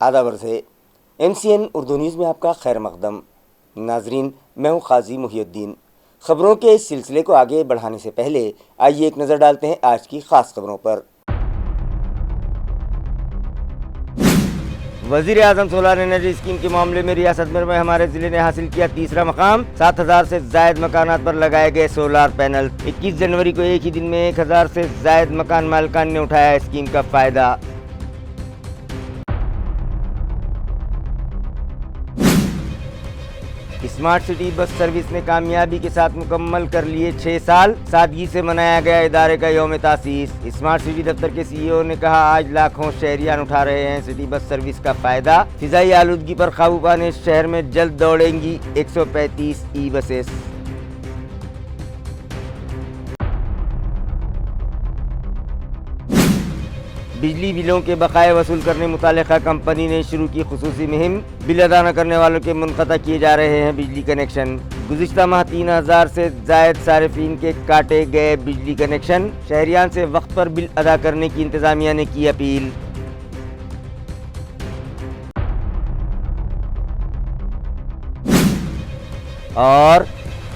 آداب سے MCN Urdu news میں آپ کا خیر مقدم۔ ناظرین، میں ہوں قاضی محی الدین۔ خبروں کے اس سلسلے کو آگے بڑھانے سے پہلے آئیے ایک نظر ڈالتے ہیں آج کی خاص خبروں پر۔ وزیر اعظم سولار انرجی اسکیم کے معاملے میں ریاست بھر میں ہمارے ضلع نے حاصل کیا تیسرا مقام۔ 7,000 سے زائد مکانات پر لگائے گئے سولار پینل۔ 21 جنوری کو ایک ہی دن میں 1,000 سے زائد مکان مالکان نے اٹھایا اسکیم کا فائدہ۔ اسمارٹ سٹی بس سروس نے کامیابی کے ساتھ مکمل کر لیے 6 سال۔ سادگی سے منایا گیا ادارے کا یوم تاسیس۔ اسمارٹ سٹی دفتر کے CEO نے کہا آج لاکھوں شہریان اٹھا رہے ہیں سٹی بس سروس کا فائدہ۔ فضائی آلودگی پر قابو پانے شہر میں جلد دوڑیں گی 135 ای بسیں۔ بجلی بلوں کے بقائے وصول کرنے متعلقہ کمپنی نے شروع کی خصوصی مہم۔ بل ادا نہ کرنے والوں کے منقطع کیے جا رہے ہیں بجلی کنیکشن۔ گزشتہ ماہ 3,000 سے زائد صارفین کے کاٹے گئے بجلی کنیکشن۔ شہریان سے وقت پر بل ادا کرنے کی انتظامیہ نے کی اپیل۔ اور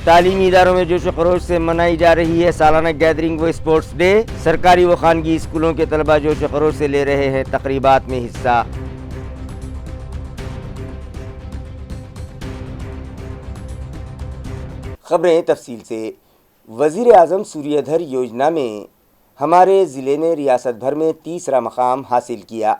تعلیمی اداروں میں جوش و خروش سے منائی جا رہی ہے سالانہ گیدرنگ و اسپورٹس ڈے۔ سرکاری و خانگی اسکولوں کے طلبہ جوش و خروش سے لے رہے ہیں تقریبات میں حصہ۔ خبریں تفصیل سے۔ وزیر اعظم سوریہ دھر یوجنا میں ہمارے ضلع نے ریاست بھر میں تیسرا مقام حاصل کیا،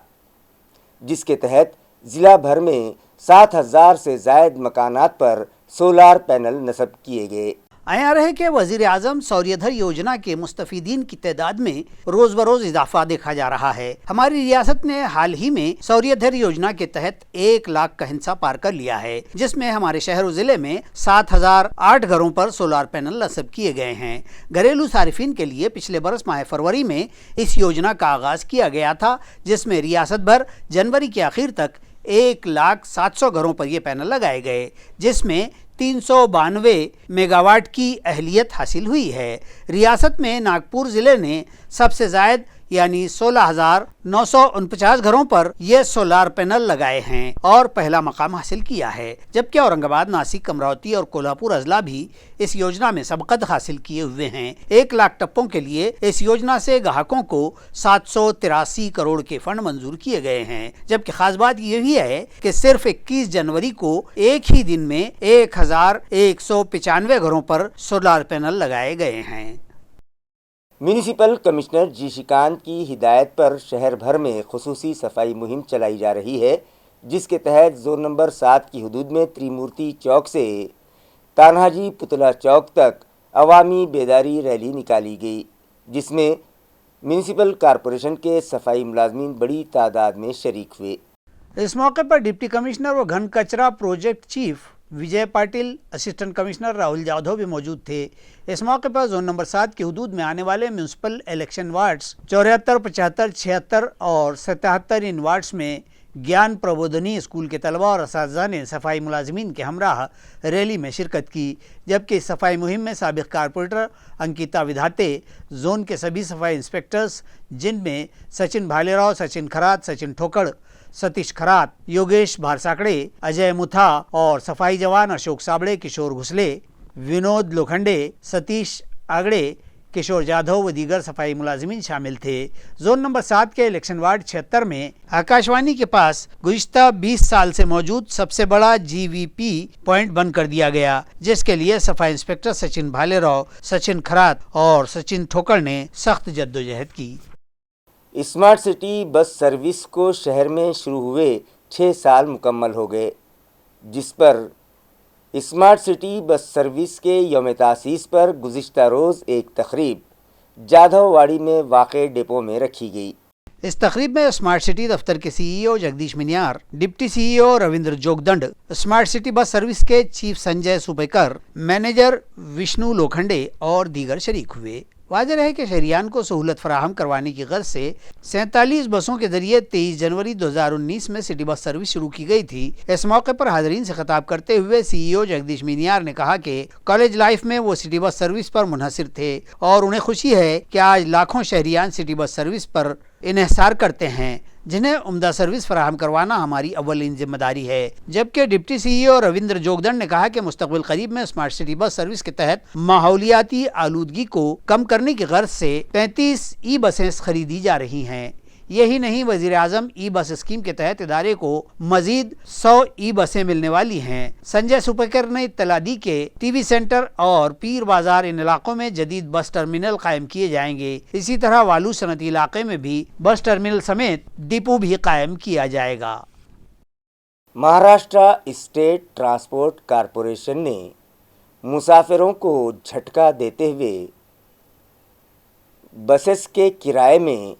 جس کے تحت ضلع بھر میں 7,000 سے زائد مکانات پر سولار پینل نصب کیے گئے۔ آ رہے کہ وزیر اعظم سوریہ دھر یوجنا کے مستفیدین کی تعداد میں روز بروز اضافہ دیکھا جا رہا ہے۔ ہماری ریاست نے حال ہی میں سوریہ دھر یوجنا کے تحت 1 لاکھ کا ہنسا پار کر لیا ہے، جس میں ہمارے شہر و ضلع میں 7,008 گھروں پر سولار پینل نصب کیے گئے ہیں۔ گھریلو صارفین کے لیے پچھلے برس ماہ فروری میں اس یوجنا کا آغاز کیا گیا تھا، جس میں ریاست بھر جنوری کے آخر تک 1,07,000 گھروں پر یہ پینل لگائے گئے، جس میں 392 میگا واٹ کی اہلیت حاصل ہوئی ہے۔ ریاست میں ناگپور ضلع نے سب سے زائد یعنی 16,949 گھروں پر یہ سولار پینل لگائے ہیں اور پہلا مقام حاصل کیا ہے، جبکہ اورنگ آباد، ناسک، امراوتی اور کولہاپور اضلاع بھی اس یوجنا میں سبقت حاصل کیے ہوئے ہیں۔ 1 لاکھ ٹپوں کے لیے اس یوجنا سے گاہکوں کو 783 کروڑ کے فنڈ منظور کیے گئے ہیں، جبکہ خاص بات یہ بھی ہے کہ صرف 21 جنوری کو ایک ہی دن میں 1,195 گھروں پر سولار پینل لگائے گئے ہیں۔ میونسپل کمشنر جی شکانت کی ہدایت پر شہر بھر میں خصوصی صفائی مہم چلائی جا رہی ہے، جس کے تحت زون نمبر 7 کی حدود میں تریمورتی چوک سے کانہا جی پتلا چوک تک عوامی بیداری ریلی نکالی گئی، جس میں میونسپل کارپوریشن کے صفائی ملازمین بڑی تعداد میں شریک ہوئے۔ اس موقع پر ڈپٹی کمشنر و گھن کچرا پروجیکٹ چیف وجے پاٹل، اسسٹنٹ کمشنر راہل جادھو بھی موجود تھے۔ اس موقع پر زون نمبر 7 کی حدود میں آنے والے میونسپل الیکشن وارڈز 74، 75، 76 اور 77 ان وارڈز میں گیان پربودھنی اسکول کے طلبہ اور اساتذہ نے صفائی ملازمین کے ہمراہ ریلی میں شرکت کی، جبکہ اس صفائی مہم میں سابق کارپوریٹر انکتا ودھاتے، زون کے سبھی صفائی انسپیکٹرز جن میں سچن بھالے راؤ، سچن کھرات، سچن ٹھوکڑ، ستیش کھرات، یوگیش بھارساکڑے، اجے متھا اور صفائی جوان اشوک سابڑے، کشور گھسلے، ونود لوکھنڈے، ستیش آگڑے، کشور جادھو و دیگر صفائی ملازمین شامل تھے۔ زون نمبر 7 کے الیکشن وارڈ 76 میں آکاشوانی کے پاس گزشتہ 20 سال سے موجود سب سے بڑا GVP پوائنٹ بند کر دیا گیا، جس کے لیے صفائی انسپیکٹر سچن بھالے راؤ، سچن کھرات اور سچن ٹھوکڑ نے سخت جدوجہد کی۔ اسمارٹ سٹی بس سروس کو شہر میں شروع ہوئے 6 سال مکمل ہو گئے، جس پر اسمارٹ سٹی بس سروس کے یوم تاسیس پر گزشتہ روز ایک تقریب جادھو واڑی میں واقع ڈپو میں رکھی گئی۔ اس تقریب میں اسمارٹ سٹی دفتر کے CEO Jagdish Maniyar, deputy CEO Ravindra Jogdand, smart city bus service کے چیف سنجے سوپیکر، مینیجر وشنو لوکھنڈے اور دیگر شریک ہوئے۔ واضح ہے کہ شہریان کو سہولت فراہم کروانے کی غرض سے 47 بسوں کے ذریعے 23 جنوری 2019 میں سٹی بس سروس شروع کی گئی تھی۔ اس موقع پر حاضرین سے خطاب کرتے ہوئے CEO جگدیش منیار نے کہا کہ کالج لائف میں وہ سٹی بس سروس پر منحصر تھے اور انہیں خوشی ہے کہ آج لاکھوں شہریان سٹی بس سروس پر انحصار کرتے ہیں جنہیں عمدہ سروس فراہم کروانا ہماری اولین ذمہ داری ہے۔ جبکہ ڈپٹی سی ای او رویندر جوگدنڈ نے کہا کہ مستقبل قریب میں اسمارٹ سٹی بس سروس کے تحت ماحولیاتی آلودگی کو کم کرنے کی غرض سے 35 ای بسیں خریدی جا رہی ہیں۔ یہی نہیں، وزیر اعظم ای بس اسکیم کے تحت ادارے کو مزید 100 ای بسیں ملنے والی ہیں۔ سنجے سپیکر نے اطلاع دی کہ ٹی وی سینٹر اور پیر بازار ان علاقوں میں جدید بس ٹرمینل قائم کیے جائیں گے۔ اسی طرح والو صنعتی علاقے میں بھی بس ٹرمینل سمیت ڈپو بھی قائم کیا جائے گا۔ مہاراشٹرا اسٹیٹ ٹرانسپورٹ کارپوریشن نے مسافروں کو جھٹکا دیتے ہوئے بسز کے کرائے میں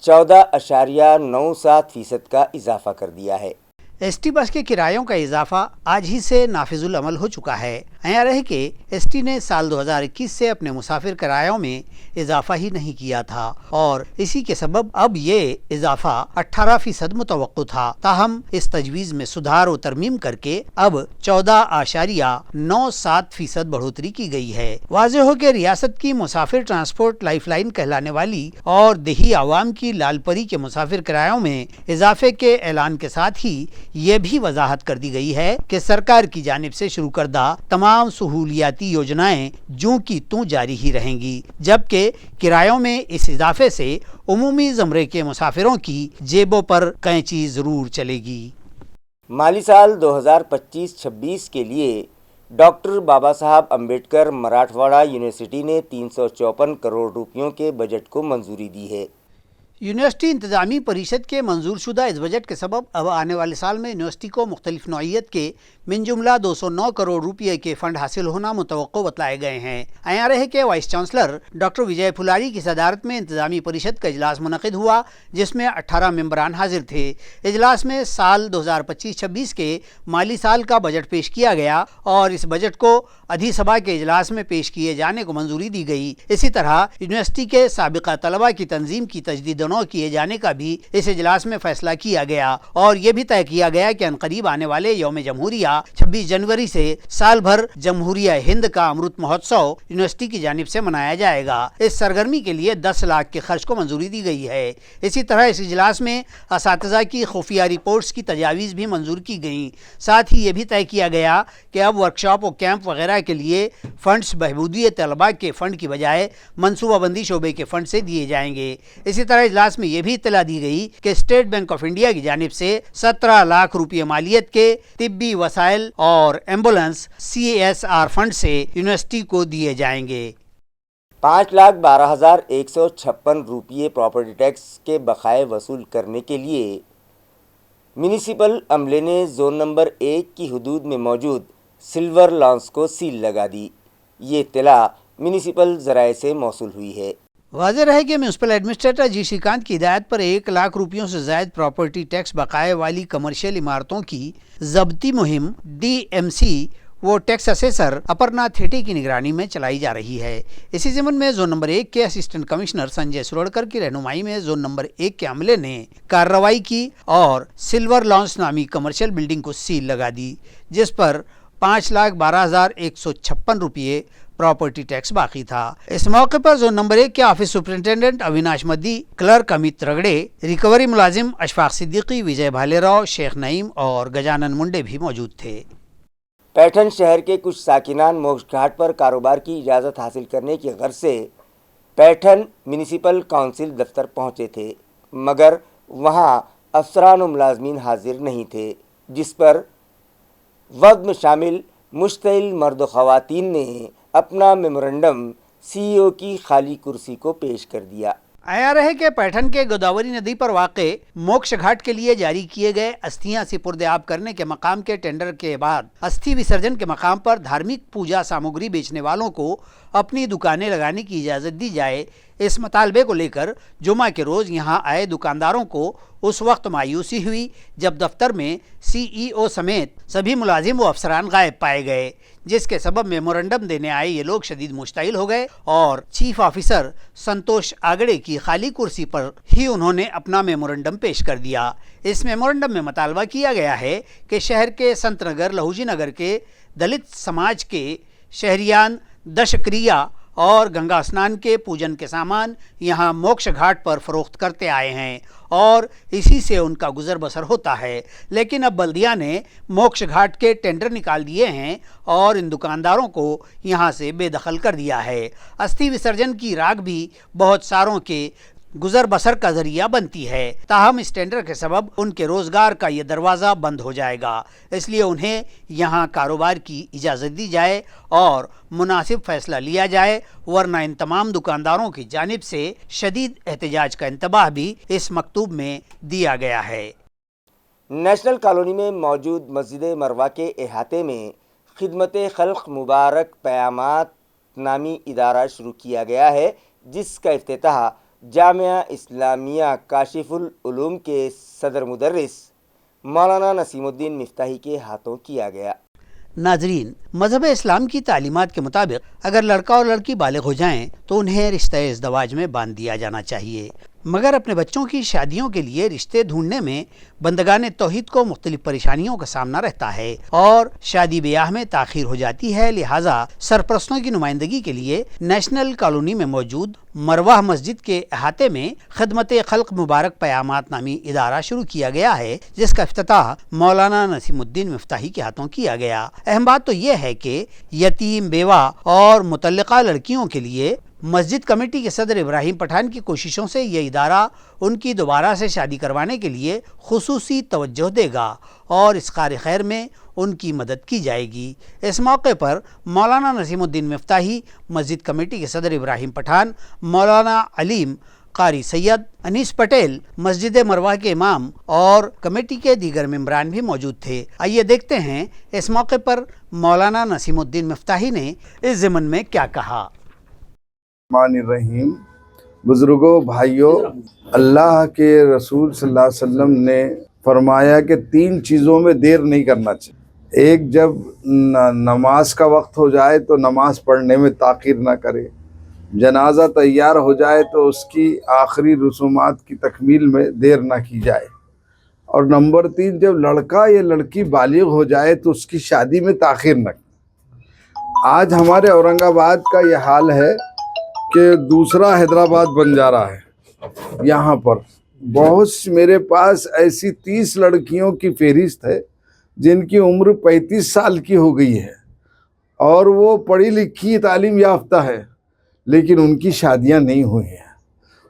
14.97% کا اضافہ کر دیا ہے۔ ایس ٹی بس کے کرایوں کا اضافہ آج ہی سے نافذ العمل ہو چکا ہے۔ عیاں رہے کہ ایس ٹی نے سال 2021 سے اپنے مسافر کرایوں میں اضافہ ہی نہیں کیا تھا اور اسی کے سبب اب یہ اضافہ 18% متوقع تھا، تاہم اس تجویز میں سدھار و ترمیم کر کے اب 14.97% بڑھوتری کی گئی ہے۔ واضح ہو کہ ریاست کی مسافر ٹرانسپورٹ لائف لائن کہلانے والی اور دیہی عوام کی لال پری کے مسافر کرایوں میں اضافے کے اعلان کے ساتھ ہی یہ بھی وضاحت کر دی گئی ہے کہ سرکار کی جانب سے شروع کردہ تمام سہولیاتی یوجنائیں جوں کی توں جاری ہی رہیں گی، جبکہ کرایوں میں اس اضافے سے عمومی زمرے کے مسافروں کی جیبوں پر قینچی ضرور چلے گی۔ مالی سال 2025-26 کے لیے ڈاکٹر بابا صاحب امبیڈکر مراٹھواڑہ یونیورسٹی نے 354 کروڑ روپیوں کے بجٹ کو منظوری دی ہے۔ یونیورسٹی انتظامی پریشد کے منظور شدہ اس بجٹ کے سبب اب آنے والے سال میں یونیورسٹی کو مختلف نوعیت کے من جملہ 209 کروڑ روپے کے فنڈ حاصل ہونا متوقع بتلائے گئے ہیں۔ عیاں رہے کہ وائس چانسلر ڈاکٹر وجے پھلاری کی صدارت میں انتظامی پریشد کا اجلاس منعقد ہوا، جس میں 18 ممبران حاضر تھے۔ اجلاس میں سال 2025-26 کے مالی سال کا بجٹ پیش کیا گیا اور اس بجٹ کو ادھی سبھا کے اجلاس میں پیش کیے جانے کو منظوری دی گئی۔ اسی طرح یونیورسٹی کے سابقہ طلبہ کی تنظیم کی تجدید نو کیے جانے کا بھی اس اجلاس میں فیصلہ کیا گیا اور یہ بھی طے کیا گیا کہ عنقریب آنے والے یوم جمہوریہ 26 جنوری سے سال بھر جمہوریہ ہند کا امرت مہوتسو یونیورسٹی کی جانب سے منایا جائے گا۔ اس سرگرمی کے لیے 10 لاکھ کے خرچ کو منظوری دی گئی ہے۔ اسی طرح اس اجلاس میں اساتذہ کی خفیہ رپورٹس کی تجاویز بھی منظور کی گئیں۔ ساتھ ہی یہ بھی طے کیا گیا کہ اب ورکشاپ و کیمپ وغیرہ کے لیے فنڈز بہبودی طلباء کے فنڈ کی بجائے منصوبہ بندی شعبے کے فنڈ سے دیے جائیں گے۔ اسی طرح اجلاس میں یہ بھی اطلاع دی گئی کہ اسٹیٹ بینک آف انڈیا کی جانب سے 17 لاکھ روپے مالیت کے طبی وسائل اور ایمبولنس CSR فنڈ سے یونیورسٹی کو دیے جائیں گے۔ 5,12,156 روپے پراپرٹی ٹیکس کے بقائے وصول کرنے کے لیے میونسپل عملے نے زون نمبر 1 کی حدود میں موجود سلور لانس کو سیل لگا دی۔ یہ اطلاع میونسپل ذرائع سے موصول ہوئی ہے۔ واضح رہے کہ میونسپل ایڈمنسٹریٹر جی شریکانت کی ہدایت پر 1 لاکھ روپیوں سے زائد پراپرٹی ٹیکس بقائے والی کمرشل عمارتوں کی ضبطی مہم DMC وہ ٹیکس اسیسر اپرنا تھیٹی کی نگرانی میں چلائی جا رہی ہے۔ اسی ضمن میں زون نمبر 1 کے اسسٹنٹ کمشنر سنجے سروڑکر کی رہنمائی میں زون نمبر 1 کے عملے نے کارروائی کی اور سلور لانس نامی کمرشل بلڈنگ کو سیل لگا دی، جس پر 5,12,156 روپے پراپرٹی ٹیکس باقی تھا۔ اس موقع پر زون نمبر 1 کے آفس سپرنٹینڈنٹ اویناش مدی، کلرک امیت رگڑے، ریکوری ملازم اشفاق صدیقی، وجے بھالے راؤ، شیخ نعیم اور گجانن منڈے بھی موجود تھے۔ پیٹھن شہر کے کچھ ساکنان موکش گھاٹ پر کاروبار کی اجازت حاصل کرنے کی غرض سے پیٹھن میونسپل کونسل دفتر پہنچے تھے، مگر وہاں افسران و ملازمین حاضر نہیں تھے، جس پر وفد میں شامل مشتعل مرد و خواتین نے اپنا میمورنڈم CEO کی خالی کرسی کو پیش کر دیا۔ عیاں رہے کہ پیٹھن کے گوداوری ندی پر واقع موکش گھاٹ کے لیے جاری کیے گئے استھیاں سپرد آب کرنے کے مقام کے ٹینڈر کے بعد استھی وسرجن کے مقام پر دھارمک پوجا سامگری بیچنے والوں کو اپنی دکانیں لگانے کی اجازت دی جائے، اس مطالبے کو لے کر جمعہ کے روز یہاں آئے دکانداروں کو اس وقت مایوسی ہوئی جب دفتر میں CEO سمیت سبھی ملازم و افسران غائب پائے گئے، جس کے سبب میمورنڈم دینے آئے یہ لوگ شدید مشتعل ہو گئے اور چیف آفیسر سنتوش آگڑے کی خالی کرسی پر ہی انہوں نے اپنا میمورنڈم پیش کر دیا۔ اس میمورنڈم میں مطالبہ کیا گیا ہے کہ شہر کے سنت نگر لہوجی نگر کے دلت سماج کے شہریان دشکریہ اور گنگا اسنان کے پوجن کے سامان یہاں موکش گھاٹ پر فروخت کرتے آئے ہیں اور اسی سے ان کا گزر بسر ہوتا ہے، لیکن اب بلدیہ نے موکش گھاٹ کے ٹینڈر نکال دیے ہیں اور ان دکانداروں کو یہاں سے بے دخل کر دیا ہے۔ استھی وسرجن کی راکھ بھی بہت ساروں کے گزر بسر کا ذریعہ بنتی ہے، تاہم اس ٹینڈر کے سبب ان کے روزگار کا یہ دروازہ بند ہو جائے گا، اس لیے انہیں یہاں کاروبار کی اجازت دی جائے اور مناسب فیصلہ لیا جائے، ورنہ ان تمام دکانداروں کی جانب سے شدید احتجاج کا انتباہ بھی اس مکتوب میں دیا گیا ہے۔ نیشنل کالونی میں موجود مسجد مروہ کے احاطے میں خدمت خلق مبارک پیامات نامی ادارہ شروع کیا گیا ہے، جس کا افتتاح جامعہ اسلامیہ کاشف العلوم کے صدر مدرس مولانا نسیم الدین مفتاحی کے ہاتھوں کیا گیا۔ ناظرین، مذہب اسلام کی تعلیمات کے مطابق اگر لڑکا اور لڑکی بالغ ہو جائیں تو انہیں رشتہ ازدواج میں باندھ دیا جانا چاہیے، مگر اپنے بچوں کی شادیوں کے لیے رشتے ڈھونڈنے میں بندگان توحید کو مختلف پریشانیوں کا سامنا رہتا ہے اور شادی بیاہ میں تاخیر ہو جاتی ہے، لہٰذا سرپرستوں کی نمائندگی کے لیے نیشنل کالونی میں موجود مروہ مسجد کے احاطے میں خدمت خلق مبارک پیامات نامی ادارہ شروع کیا گیا ہے، جس کا افتتاح مولانا نسیم الدین مفتاحی کے ہاتھوں کیا گیا۔ اہم بات تو یہ ہے کہ یتیم، بیوہ اور مطلقہ لڑکیوں کے لیے مسجد کمیٹی کے صدر ابراہیم پٹھان کی کوششوں سے یہ ادارہ ان کی دوبارہ سے شادی کروانے کے لیے خصوصی توجہ دے گا اور اس کار خیر میں ان کی مدد کی جائے گی۔ اس موقع پر مولانا نسیم الدین مفتاحی، مسجد کمیٹی کے صدر ابراہیم پٹھان، مولانا علیم، قاری سید انیس پٹیل، مسجد مروہ کے امام اور کمیٹی کے دیگر ممبران بھی موجود تھے۔ آئیے دیکھتے ہیں اس موقع پر مولانا نسیم الدین مفتاحی نے اس ضمن میں کیا کہا۔ الرحمن الرحیم، بزرگوں، بھائیوں، اللہ کے رسول صلی اللہ علیہ وسلم نے فرمایا کہ 3 چیزوں میں دیر نہیں کرنا چاہیے۔ ایک، جب نماز کا وقت ہو جائے تو نماز پڑھنے میں تاخیر نہ کرے، جنازہ تیار ہو جائے تو اس کی آخری رسومات کی تکمیل میں دیر نہ کی جائے، اور نمبر 3، جب لڑکا یا لڑکی بالغ ہو جائے تو اس کی شادی میں تاخیر نہ کرے۔ آج ہمارے اورنگ آباد کا یہ حال ہے کہ دوسرا حیدرآباد بن جا رہا ہے۔ یہاں پر بہت میرے پاس ایسی 30 لڑکیوں کی فہرست ہے جن کی عمر 35 سال کی ہو گئی ہے اور وہ پڑھی لکھی تعلیم یافتہ ہے، لیکن ان کی شادیاں نہیں ہوئی ہیں۔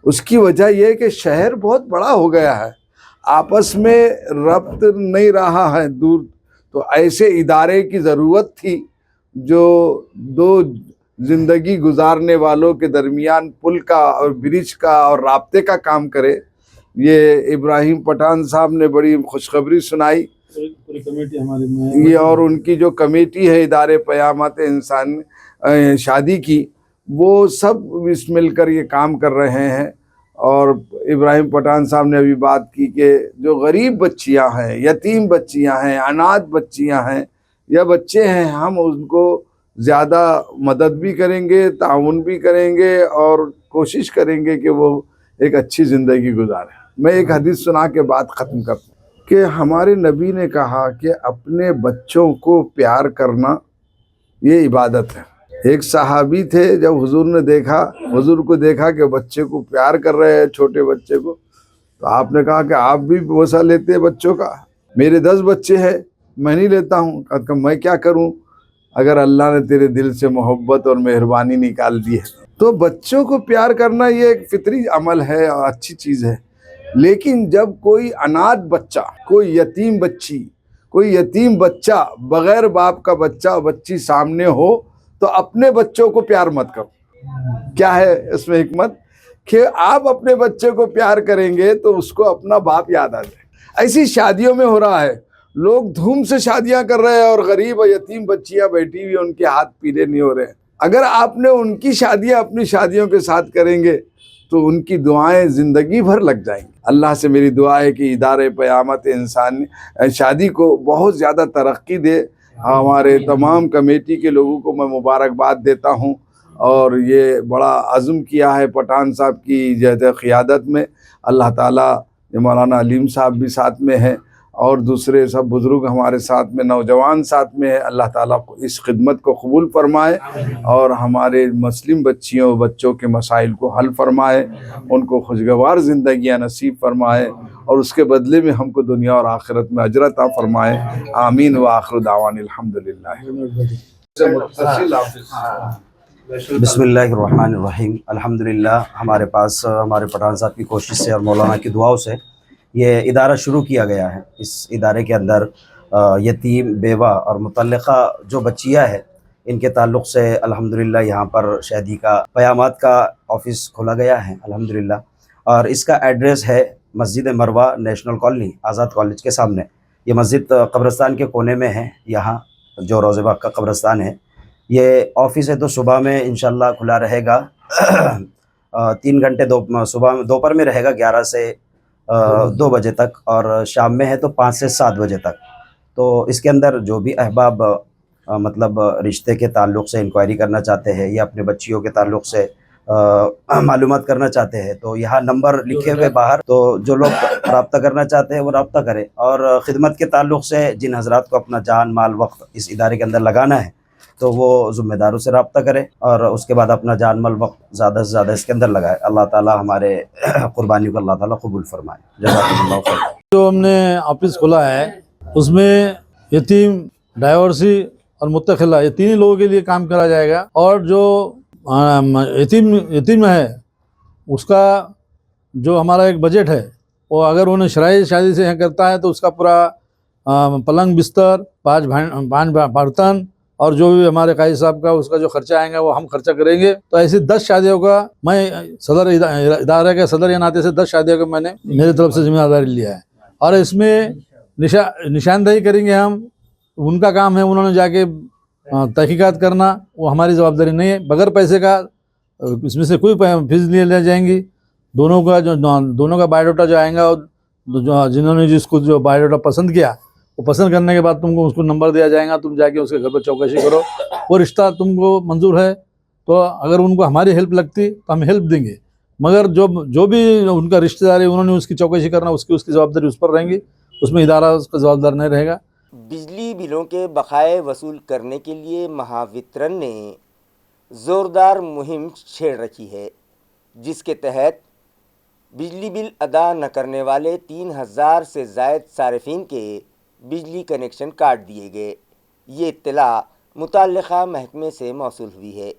اس کی وجہ یہ ہے کہ شہر بہت بڑا ہو گیا ہے، آپس میں ربط نہیں رہا ہے دور، تو ایسے ادارے کی ضرورت تھی جو 2 زندگی گزارنے والوں کے درمیان پل کا اور برج کا اور رابطے کا کام کرے۔ یہ ابراہیم پٹھان صاحب نے بڑی خوشخبری سنائی، پوری کمیٹی ہماری میں یہ اور ان کی جو کمیٹی ہے ادارے پیامات انسان شادی کی، وہ سب اس مل کر یہ کام کر رہے ہیں۔ اور ابراہیم پٹھان صاحب نے ابھی بات کی کہ جو غریب بچیاں ہیں، یتیم بچیاں ہیں، اناتھ بچیاں ہیں یا بچے ہیں، ہم ان کو زیادہ مدد بھی کریں گے، تعاون بھی کریں گے اور کوشش کریں گے کہ وہ ایک اچھی زندگی گزاریں۔ میں ایک حدیث سنا کے بات ختم کرتا ہوں کہ ہمارے نبی نے کہا کہ اپنے بچوں کو پیار کرنا یہ عبادت ہے۔ ایک صحابی تھے، جب حضور کو دیکھا کہ بچے کو پیار کر رہے ہیں، چھوٹے بچے کو، تو آپ نے کہا کہ آپ بھی بوسہ لیتے ہیں بچوں کا؟ میرے 10 بچے ہیں، میں نہیں لیتا ہوں۔ کہ میں کیا کروں اگر اللہ نے تیرے دل سے محبت اور مہربانی نکال دی ہے؟ تو بچوں کو پیار کرنا یہ ایک فطری عمل ہے اور اچھی چیز ہے، لیکن جب کوئی اناتھ بچہ، کوئی یتیم بچی، کوئی یتیم بچہ، بغیر باپ کا بچہ بچی سامنے ہو تو اپنے بچوں کو پیار مت کرو۔ کیا ہے اس میں حکمت؟ کہ آپ اپنے بچے کو پیار کریں گے تو اس کو اپنا باپ یاد آ جائے۔ ایسی شادیوں میں ہو رہا ہے، لوگ دھوم سے شادیاں کر رہے ہیں اور غریب اور یتیم بچیاں بیٹھی ہوئی، ان کے ہاتھ پیلے نہیں ہو رہے ہیں۔ اگر آپ نے ان کی شادیاں اپنی شادیوں کے ساتھ کریں گے تو ان کی دعائیں زندگی بھر لگ جائیں گی۔ اللہ سے میری دعا ہے کہ ادارے پیامات انسان شادی کو بہت زیادہ ترقی دے۔ ہمارے تمام کمیٹی کے لوگوں کو میں مبارکباد دیتا ہوں، اور یہ بڑا عزم کیا ہے پٹھان صاحب کی قیادت میں۔ اللہ تعالیٰ، مولانا علیم صاحب بھی ساتھ میں ہیں، اور دوسرے سب بزرگ ہمارے ساتھ میں، نوجوان ساتھ میں ہے، اللہ تعالیٰ کو اس خدمت کو قبول فرمائے اور ہمارے مسلم بچیوں بچوں کے مسائل کو حل فرمائے، ان کو خوشگوار زندگیاں نصیب فرمائے اور اس کے بدلے میں ہم کو دنیا اور آخرت میں اجر عطا فرمائے۔ آمین وآخر دعوان الحمدللہ۔ بسم اللہ الرحمن الرحیم۔ الحمدللہ ہمارے پاس ہمارے پٹھان صاحب کی کوشش سے اور مولانا کی دعاؤں سے یہ ادارہ شروع کیا گیا ہے۔ اس ادارے کے اندر یتیم، بیوہ اور متعلقہ جو بچیاں ہیں ان کے تعلق سے الحمدللہ یہاں پر شہدی کا پیامات کا آفس کھولا گیا ہے الحمدللہ، اور اس کا ایڈریس ہے مسجد مروہ نیشنل کالونی آزاد کالج کے سامنے۔ یہ مسجد قبرستان کے کونے میں ہے، یہاں جو روضہ باغ کا قبرستان ہے۔ یہ آفس ہے تو صبح میں انشاءاللہ کھلا رہے گا 3 گھنٹے، صبح میں دوپہر میں رہے گا 11 سے 2 بجے تک، اور شام میں ہے تو 5 سے 7 بجے تک۔ تو اس کے اندر جو بھی احباب مطلب رشتے کے تعلق سے انکوائری کرنا چاہتے ہیں یا اپنے بچیوں کے تعلق سے معلومات کرنا چاہتے ہیں تو یہاں نمبر لکھے ہوئے باہر، تو جو لوگ رابطہ کرنا چاہتے ہیں وہ رابطہ کریں، اور خدمت کے تعلق سے جن حضرات کو اپنا جان مال وقت اس ادارے کے اندر لگانا ہے تو وہ ذمہ داروں سے رابطہ کرے اور اس کے بعد اپنا جان مال وقت زیادہ سے زیادہ اس کے اندر لگائے۔ اللہ تعالیٰ ہمارے قربانیوں کو اللہ تعالیٰ قبول فرمائے۔ جزاکم اللہ خیر۔ جو ہم نے آفس کھولا ہے اس میں یتیم، ڈائیورسی اور متخلہ یہ تین لوگوں کے لیے کام کرا جائے گا، اور جو یتیم ہے اس کا جو ہمارا ایک بجٹ ہے وہ اگر انہیں شرعی شادی سے کرتا ہے تو اس کا پورا پلنگ بستر، 5 برتن اور جو بھی ہمارے قاضی صاحب کا اس کا جو خرچہ آئے گا وہ ہم خرچہ کریں گے۔ تو ایسی 10 شادیوں کا میں صدر ادارے کے صدر یا ناطے سے 10 شادیوں کا میں نے میری طرف سے ذمہ داری لیا ہے، اور اس میں نشاندہی کریں گے ہم۔ ان کا کام ہے انہوں نے جا کے تحقیقات کرنا، وہ ہماری جوابداری نہیں ہے۔ بغیر پیسے کا اس میں سے کوئی فیس نہیں لے جائیں گی۔ دونوں کا بایو ڈاٹا جو آئے گا، جنہوں نے جس کو جو بایو ڈاٹا پسند کیا وہ پسند کرنے کے بعد تم کو اس کو نمبر دیا جائے گا، تم جا کے اس کے گھر پر چوکسی کرو۔ وہ رشتہ تم کو منظور ہے تو اگر ان کو ہماری ہیلپ لگتی تو ہم ہیلپ دیں گے، مگر جو بھی ان کا رشتہ دار ہے انہوں نے اس کی چوکسی کرنا، اس کی جوابداری اس پر رہیں گی، اس میں ادارہ اس کا جوابدار نہیں رہے گا۔ بجلی بلوں کے بقائے وصول کرنے کے لیے مہاوترن نے زوردار مہم چھیڑ رکھی ہے، جس کے تحت بجلی بل ادا نہ کرنے والے 3000 سے زائد صارفین کے بجلی کنیکشن کاٹ دیے گئے۔ یہ اطلاع متعلقہ محکمے سے موصول ہوئی ہے۔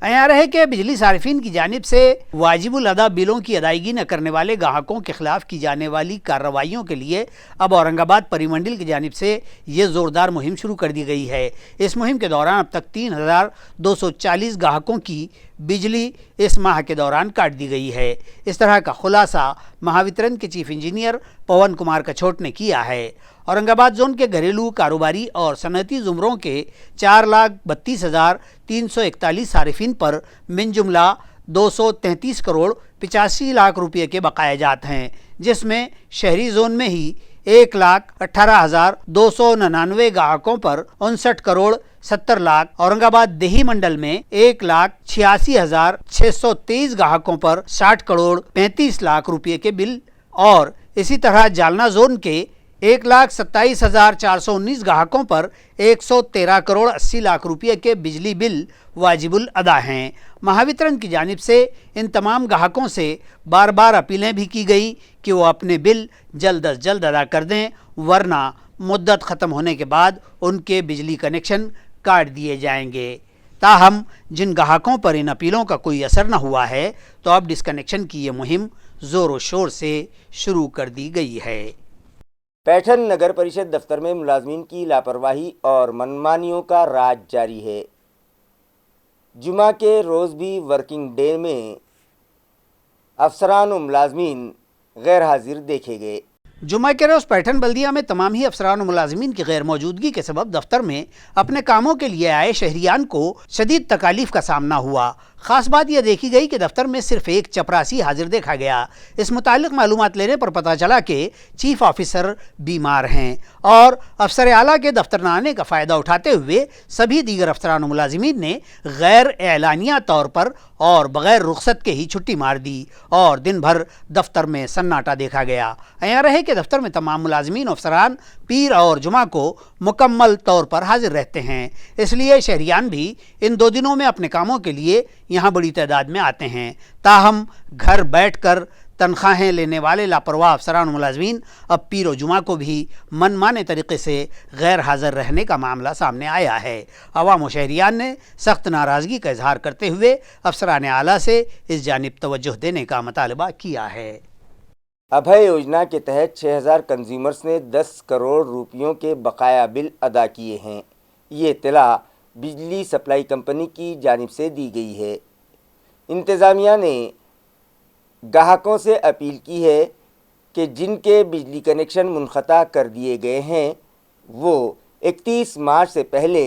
عیاں رہے کہ بجلی صارفین کی جانب سے واجب الادا بلوں کی ادائیگی نہ کرنے والے گاہکوں کے خلاف کی جانے والی کارروائیوں کے لیے اب اورنگ آباد پری منڈل کی جانب سے یہ زوردار مہم شروع کر دی گئی ہے۔ اس مہم کے دوران اب تک 3240 گاہکوں کی بجلی اس ماہ کے دوران کاٹ دی گئی ہے۔ اس طرح کا خلاصہ مہاوترن کے چیف انجینئر پون کمار کچھوٹ نے کیا ہے۔ اورنگ آباد زون کے گھریلو، کاروباری اور صنعتی زمروں کے 4,32,341 صارفین پر من جملہ 233 کروڑ 85 لاکھ روپے کے بقایا جات ہیں، جس میں شہری زون میں ہی 1,18,299 گاہکوں پر 59 کروڑ 70 لاکھ، اورنگ آباد دیہی منڈل میں 1,86,623 گاہکوں پر 60 کروڑ 35 لاکھ روپے کے بل، اور اسی طرح جالنا زون کے 1,27,419 گاہکوں پر 113 کروڑ 80 لاکھ روپے کے بجلی بل واجب الادا ہیں۔ مہاوترن کی جانب سے ان تمام گاہکوں سے بار بار اپیلیں بھی کی گئی کہ وہ اپنے بل جلد از جلد ادا کر دیں، ورنہ مدت ختم ہونے کے بعد ان کے بجلی کنیکشن کاٹ دیے جائیں گے۔ تاہم جن گاہکوں پر ان اپیلوں کا کوئی اثر نہ ہوا ہے تو اب ڈسکنیکشن کی یہ مہم زور و شور سے شروع کر دی گئی ہے۔ پیٹھن نگر پریشد دفتر میں ملازمین کی لاپرواہی اور منمانیوں کا راج جاری ہے۔ جمعہ کے روز بھی ورکنگ ڈے میں افسران و ملازمین غیر حاضر دیکھے گئے۔ جمعہ کے روز پیٹھن بلدیہ میں تمام ہی افسران و ملازمین کی غیر موجودگی کے سبب دفتر میں اپنے کاموں کے لیے آئے شہریان کو شدید تکالیف کا سامنا ہوا۔ خاص بات یہ دیکھی گئی کہ دفتر میں صرف ایک چپراسی حاضر دیکھا گیا۔ اس متعلق معلومات لینے پر پتہ چلا کہ چیف آفیسر بیمار ہیں اور افسر اعلیٰ کے دفتر نہ آنے کا فائدہ اٹھاتے ہوئے سبھی دیگر افسران و ملازمین نے غیر اعلانیہ طور پر اور بغیر رخصت کے ہی چھٹی مار دی اور دن بھر دفتر میں سناٹا دیکھا گیا۔ عیاں رہے کہ دفتر میں تمام ملازمین و افسران پیر اور جمعہ کو مکمل طور پر حاضر رہتے ہیں، اس لیے شہریان بھی ان 2 دنوں میں اپنے کاموں کے لیے یہاں بڑی تعداد میں آتے ہیں۔ تاہم گھر بیٹھ کر تنخواہیں لینے والے لاپرواہ افسران و ملازمین اب پیر و جمعہ کو بھی من مانے طریقے سے غیر حاضر رہنے کا معاملہ سامنے آیا ہے۔ عوام و شہریان نے سخت ناراضگی کا اظہار کرتے ہوئے افسران اعلیٰ سے اس جانب توجہ دینے کا مطالبہ کیا ہے۔ ابھے یوجنا کے تحت 6000 کنزیومرز نے 10 کروڑ روپیوں کے بقایا بل ادا کیے ہیں۔ یہ اطلاع بجلی سپلائی کمپنی کی جانب سے دی گئی ہے۔ انتظامیہ نے گاہکوں سے اپیل کی ہے کہ جن کے بجلی کنیکشن منقطع کر دیے گئے ہیں وہ 31 مارچ سے پہلے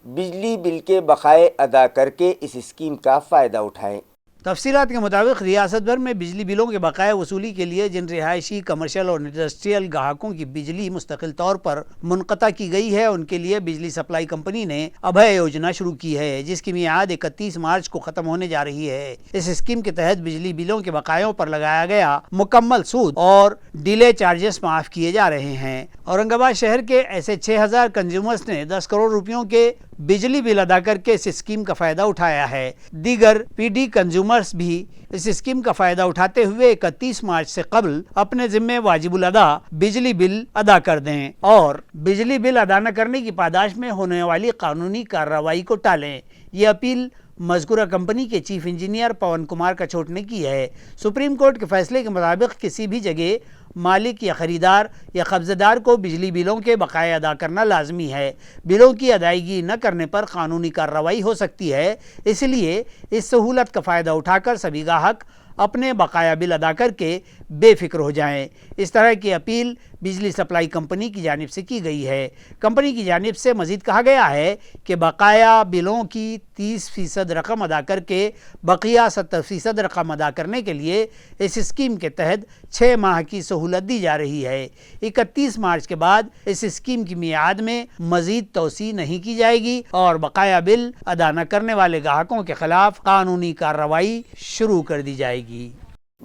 بجلی بل کے بقائے ادا کر کے اس اسکیم کا فائدہ اٹھائیں۔ تفصیلات کے مطابق ریاست بھر میں بجلی بلوں کے بقایا وصولی کے لیے جن رہائشی، کمرشل اور انڈسٹریل گاہکوں کی بجلی مستقل طور پر منقطع کی گئی ہے، ان کے لیے بجلی سپلائی کمپنی نے ابھے یوجنا شروع کی ہے، جس کی میعاد 31 مارچ کو ختم ہونے جا رہی ہے۔ اس اسکیم کے تحت بجلی بلوں کے بقایوں پر لگایا گیا مکمل سود اور ڈیلے چارجز معاف کیے جا رہے ہیں۔ اورنگ آباد شہر کے ایسے 6000 کنزیومرز نے 10 کروڑ روپیوں کے بجلی بل ادا کر کے اس اسکیم کا فائدہ اٹھایا ہے۔ دیگر پی ڈی کنزیومرز بھی اس اسکیم کا فائدہ اٹھاتے ہوئے 31 مارچ سے قبل اپنے ذمے واجب الادا بجلی بل ادا کر دیں اور بجلی بل ادا نہ کرنے کی پاداش میں ہونے والی قانونی کارروائی کو ٹالیں۔ یہ اپیل مذکورہ کمپنی کے چیف انجینئر پون کمار کچھوٹ نے کی ہے۔ سپریم کورٹ کے فیصلے کے مطابق کسی بھی جگہ مالک یا خریدار یا قبضہ دار کو بجلی بلوں کے بقائے ادا کرنا لازمی ہے۔ بلوں کی ادائیگی نہ کرنے پر قانونی کارروائی ہو سکتی ہے، اس لیے اس سہولت کا فائدہ اٹھا کر سبھی گاہک اپنے بقایا بل ادا کر کے بے فکر ہو جائیں۔ اس طرح کی اپیل بجلی سپلائی کمپنی کی جانب سے کی گئی ہے۔ کمپنی کی جانب سے مزید کہا گیا ہے کہ بقایا بلوں کی 30% رقم ادا کر کے بقیہ 70% رقم ادا کرنے کے لیے اس اسکیم کے تحت 6 ماہ کی سہولت دی جا رہی ہے۔ 31 مارچ کے بعد اس اسکیم کی میعاد میں مزید توسیع نہیں کی جائے گی اور بقایا بل ادا نہ کرنے والے گاہکوں کے خلاف قانونی کارروائی شروع کر دی جائے گی۔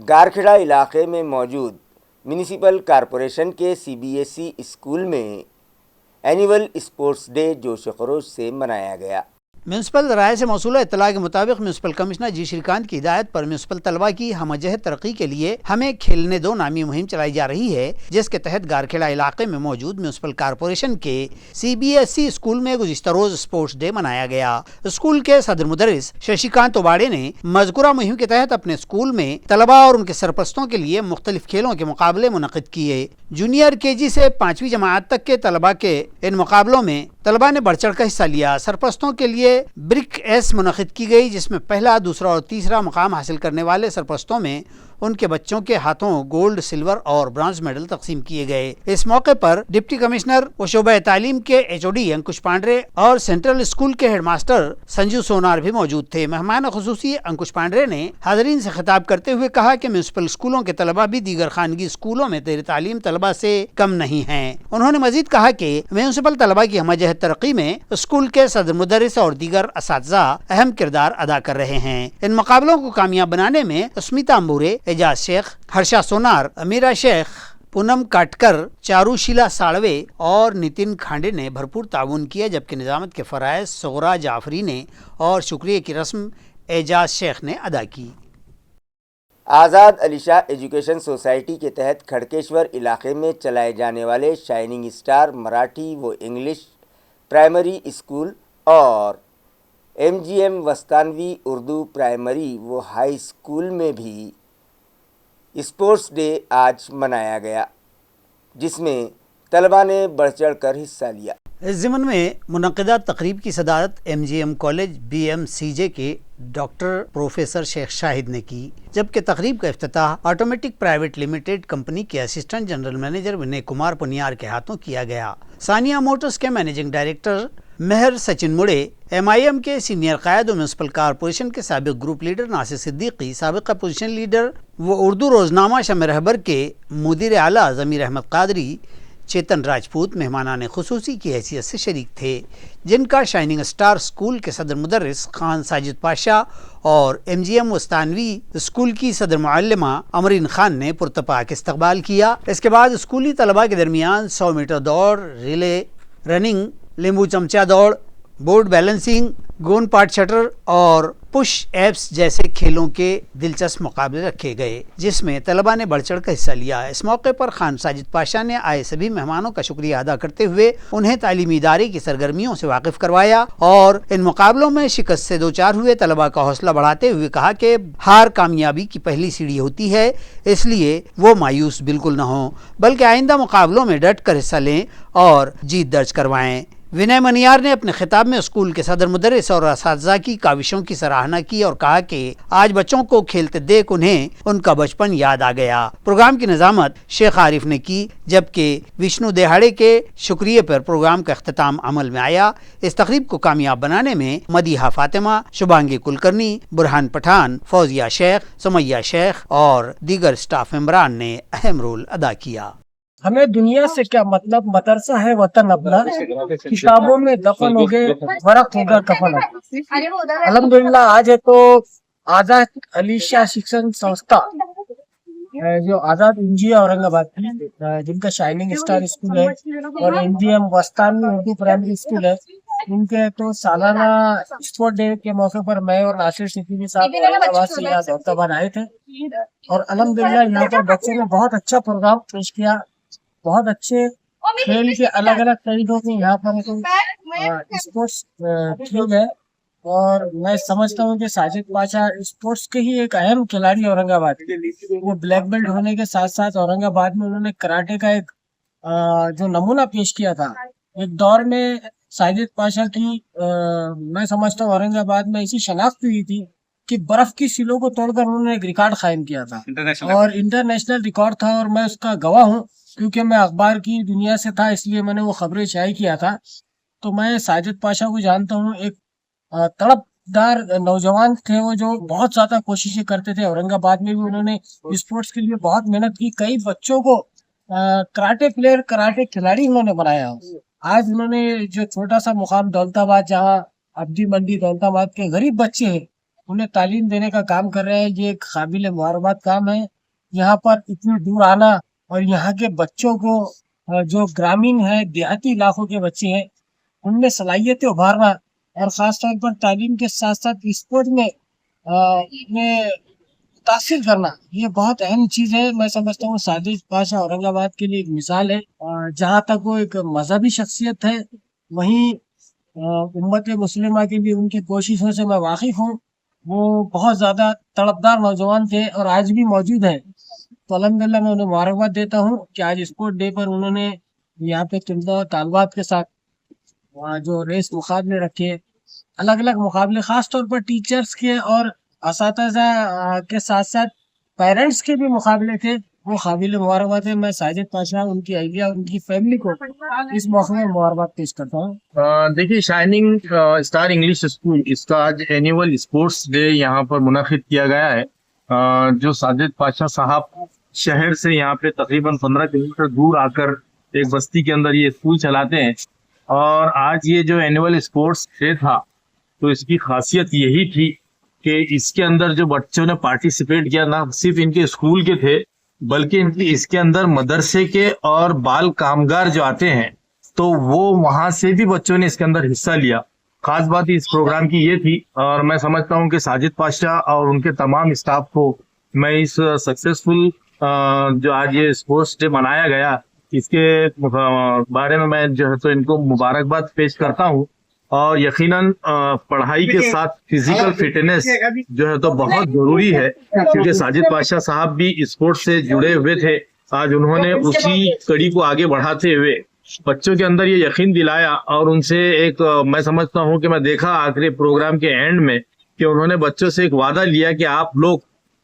گارکھڑا علاقے میں موجود میونسپل کارپوریشن کے CBSE اسکول میں اینول اسپورٹس ڈے جوش و خروش سے منایا گیا۔ میونسپل ذرائع سے موصولہ اطلاع کے مطابق میونسپل کمشنر جی شریکانت کی ہدایت پر میونسپل طلبہ کی ہمہ جہت ترقی کے لیے ہمیں کھیلنے دو نامی مہم چلائی جا رہی ہے، جس کے تحت گارکھڑا علاقے میں موجود میونسپل کارپوریشن کے CBSE اسکول میں گزشتہ روز اسپورٹس ڈے منایا گیا۔ اسکول کے صدر مدرس ششیکانت اوباڑے نے مذکورہ مہم کے تحت اپنے اسکول میں طلبہ اور ان کے سرپرستوں کے لیے مختلف کھیلوں کے مقابلے منعقد کیے۔ جونیئر KG سے 5ویں جماعت تک کے طلبہ کے ان مقابلوں میں طلبہ نے بڑھ چڑھ کر حصہ لیا۔ سرپرستوں کے لیے برک ایس منعقد کی گئی، جس میں پہلا، دوسرا اور تیسرا مقام حاصل کرنے والے سرپرستوں میں ان کے بچوں کے ہاتھوں گولڈ، سلور اور برانز میڈل تقسیم کیے گئے۔ اس موقع پر ڈپٹی کمشنر و شعبہ تعلیم کے HOD انکش پانڈرے اور سینٹرل اسکول کے ہیڈ ماسٹر سنجو سونار بھی موجود تھے۔ مہمان خصوصی انکش پانڈرے نے حاضرین سے خطاب کرتے ہوئے کہا کہ میونسپل اسکولوں کے طلبہ بھی دیگر خانگی اسکولوں میں زیر تعلیم طلبہ سے کم نہیں ہیں۔ انہوں نے مزید کہا کہ میونسپل طلبہ کی ہمہ جہت ترقی میں اسکول کے صدر مدرس اور دیگر اساتذہ اہم کردار ادا کر رہے ہیں۔ ان مقابلوں کو کامیاب بنانے میں اسمیتا امبورے، اعجاز شیخ، ہرشا سونار، امیرا شیخ، پونم کاٹکر، چارو شیلا ساڑوے اور نتن کھانڈے نے بھرپور تعاون کیا، جبکہ نظامت کے فرائض صغرا جعفری نے اور شکریہ کی رسم اعجاز شیخ نے ادا کی۔ آزاد علی شاہ ایجوکیشن سوسائٹی کے تحت کھڑکیشور علاقے میں چلائے جانے والے شائننگ اسٹار مراٹھی و انگلش پرائمری اسکول اور MGM وستانوی اردو پرائمری و ہائی اسکول میں بھی اسپورٹس ڈے آج منایا گیا، جس میں طلبہ نے بڑھ چڑھ کر حصہ لیا۔ اس ضمن میں منعقدہ تقریب کی صدارت MGM کالج BMCJ کے ڈاکٹر پروفیسر شیخ شاہد نے کی، جبکہ تقریب کا افتتاح آٹومیٹک پرائیویٹ لمیٹڈ کمپنی کے اسسٹنٹ جنرل مینیجر ونے کمار پنیار کے ہاتھوں کیا گیا۔ ثانیہ موٹرز کے مینیجنگ ڈائریکٹر مہر سچن مڑے، MIM کے سینئر قائد و میونسپل کارپوریشن کے سابق گروپ لیڈر ناصر صدیقی، سابق اپوزیشن لیڈر و اردو روزنامہ شمع رہبر کے مدیر اعلیٰ ضمیر احمد قادری، چیتن راجپوت مہمانان خصوصی کی حیثیت سے شریک تھے، جن کا شائننگ اسٹار اسکول کے صدر مدرس خان ساجد پاشا اور MGM وسطانوی اسکول کی صدر معلمہ امرین خان نے پرتپاک استقبال کیا۔ اس کے بعد اسکولی طلباء کے درمیان 100 میٹر دوڑ، ریلے رننگ، لیمبو چمچہ دوڑ، بورڈ بیلنسنگ، گون پاٹ شٹر اور پش ایپس جیسے کھیلوں کے دلچسپ مقابلے رکھے گئے، جس میں طلباء نے بڑھ چڑھ کر حصہ لیا۔ اس موقع پر خان ساجد پاشا نے آئے سبھی مہمانوں کا شکریہ ادا کرتے ہوئے انہیں تعلیمی ادارے کی سرگرمیوں سے واقف کروایا اور ان مقابلوں میں شکست سے دوچار ہوئے طلباء کا حوصلہ بڑھاتے ہوئے کہا کہ ہار کامیابی کی پہلی سیڑھی ہوتی ہے، اس لیے وہ مایوس بالکل نہ ہوں، بلکہ آئندہ مقابلوں میں ڈٹ کر حصہ لیں اور جیت درج کروائیں۔ ونے منیار نے اپنے خطاب میں اسکول کے صدر مدرس اور اساتذہ کی کاوشوں کی سراہنا کی اور کہا کہ آج بچوں کو کھیلتے دیکھ انہیں ان کا بچپن یاد آ گیا۔ پروگرام کی نظامت شیخ عارف نے کی، جبکہ وشنو دہاڑے کے شکریہ پر پروگرام کا اختتام عمل میں آیا۔ اس تقریب کو کامیاب بنانے میں مدیحہ فاطمہ، شبانگی کلکرنی، برہان پٹھان، فوزیہ شیخ، سمیہ شیخ اور دیگر اسٹاف ممبران نے اہم رول ادا کیا۔ ہمیں دنیا سے کیا مطلب، مدرسہ ہے وطن اپنا، کتابوں میں دفن ہو گئے ورق ہوگا کفن۔ الحمدللہ آج ہے تو آزاد علی شاہ شکشن سنستھا جو آزاد NGO اورنگ آباد کی، جن کا شائننگ اسٹار اسکول ہے، اور MGM وسطانوی اردو پرائمری اسکول ہے، ان کے تو سالانہ اسپورٹ ڈے کے موقع پر میں اور ناصر صدیقی صاحب اورنگ آباد سے یہاں دولت آباد آئے تھے، اور الحمدللہ یہاں پر بچوں نے بہت اچھا پروگرام پیش کیا، بہت اچھے کھیل کے الگ الگ طریقوں کے یہاں پر اسپورٹس کھیل ہے، اور میں سمجھتا ہوں کہ ساجد پاشا اسپورٹس کے ہی ایک اہم کھلاڑی اورنگ آباد، وہ بلیک بیلٹ ہونے کے ساتھ ساتھ اورنگ آباد میں انہوں نے کراٹے کا ایک جو نمونہ پیش کیا تھا۔ ایک دور میں ساجد پاشا کی میں سمجھتا ہوں اورنگ آباد میں ایسی شناخت ہوئی تھی کہ برف کی سیلوں کو توڑ کر انہوں نے ایک ریکارڈ قائم کیا تھا، اور انٹرنیشنل ریکارڈ تھا، اور میں اس کا گواہ ہوں کیونکہ میں اخبار کی دنیا سے تھا، اس لیے میں نے وہ خبریں شائع کیا تھا۔ تو میں ساجد پاشا کو جانتا ہوں، ایک طلبدار نوجوان تھے وہ، جو بہت زیادہ کوششیں کرتے تھے۔ اورنگ آباد میں بھی انہوں نے اسپورٹس کے لیے بہت محنت کی، کئی بچوں کو کراٹے پلیئر، کراٹے کھلاڑی انہوں نے بنایا۔ آج انہوں نے جو چھوٹا سا مقام دولت آباد، جہاں ابدی منڈی دولت آباد کے غریب بچے ہیں، انہیں تعلیم دینے کا کام کر رہے ہیں، یہ ایک قابل مبارکباد کام ہے۔ یہاں پر اتنی دور آنا اور یہاں کے بچوں کو جو گرامین ہے، دیہاتی علاقوں کے بچے ہیں، ان میں صلاحیتیں ابھارنا، اور خاص طور پر تعلیم کے ساتھ ساتھ اسپورٹ میں متاثر کرنا، یہ بہت اہم چیز ہے۔ میں سمجھتا ہوں ساجد پاشا اورنگ آباد کے لیے ایک مثال ہے۔ جہاں تک وہ ایک مذہبی شخصیت ہے، وہیں امت مسلمہ کے بھی ان کی کوششوں سے میں واقف ہوں۔ وہ بہت زیادہ طلبدار نوجوان تھے اور آج بھی موجود ہیں، تو الحمدللہ میں انہیں مبارکباد دیتا ہوں کہ آج اسپورٹ ڈے پر انہوں نے یہاں پہ طلباء و طالبات کے ساتھ جو ریس مقابلے رکھے، الگ الگ مقابلے، خاص طور پر ٹیچرز کے اور اساتذہ کے ساتھ ساتھ پیرنٹس کے بھی مقابلے تھے، وہ قابل مبارکباد ہے۔ میں ساجد پاشا، ان کی اہلیہ، ان کی فیملی کو اس موقع میں مبارکباد پیش کرتا ہوں۔ دیکھیے، شائننگ اسٹار انگلش اسکول، اس کا آج اینیول اسپورٹس ڈے یہاں پر منعقد کیا گیا ہے۔ جو ساجد پاشا صاحب شہر سے یہاں پہ تقریباً 15 کلومیٹر دور آ کر ایک بستی کے اندر یہ اسکول چلاتے ہیں، اور آج یہ جو اینیول اسپورٹس ڈے تھا تو اس کی خاصیت یہی تھی کہ اس کے اندر جو بچوں نے پارٹیسپیٹ کیا، نہ صرف ان کے اسکول کے تھے بلکہ اس کے اندر مدرسے کے اور بال کامگار جو آتے ہیں تو وہ وہاں سے بھی بچوں نے اس کے اندر حصہ لیا۔ خاص بات اس پروگرام کی یہ تھی، اور میں سمجھتا ہوں کہ ساجد پاشا اور ان کے تمام اسٹاف کو میں اس سکسیسفل جو آج یہ اسپورٹس ڈے منایا گیا، اس کے بارے میں جو ہے تو ان کو مبارکباد پیش کرتا ہوں۔ اور یقیناً پڑھائی کے ساتھ فزیکل فٹنس جو ہے تو بہت ضروری ہے، کیونکہ ساجد پاشا صاحب بھی اسپورٹس سے جڑے ہوئے تھے۔ آج انہوں نے اسی کڑی کو آگے بڑھاتے ہوئے بچوں کے اندر یہ یقین دلایا، اور ان سے ایک میں سمجھتا ہوں کہ میں دیکھا آخری پروگرام کے اینڈ میں کہ انہوں نے بچوں سے ایک وعدہ لیا کہ آپ لوگ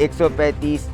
135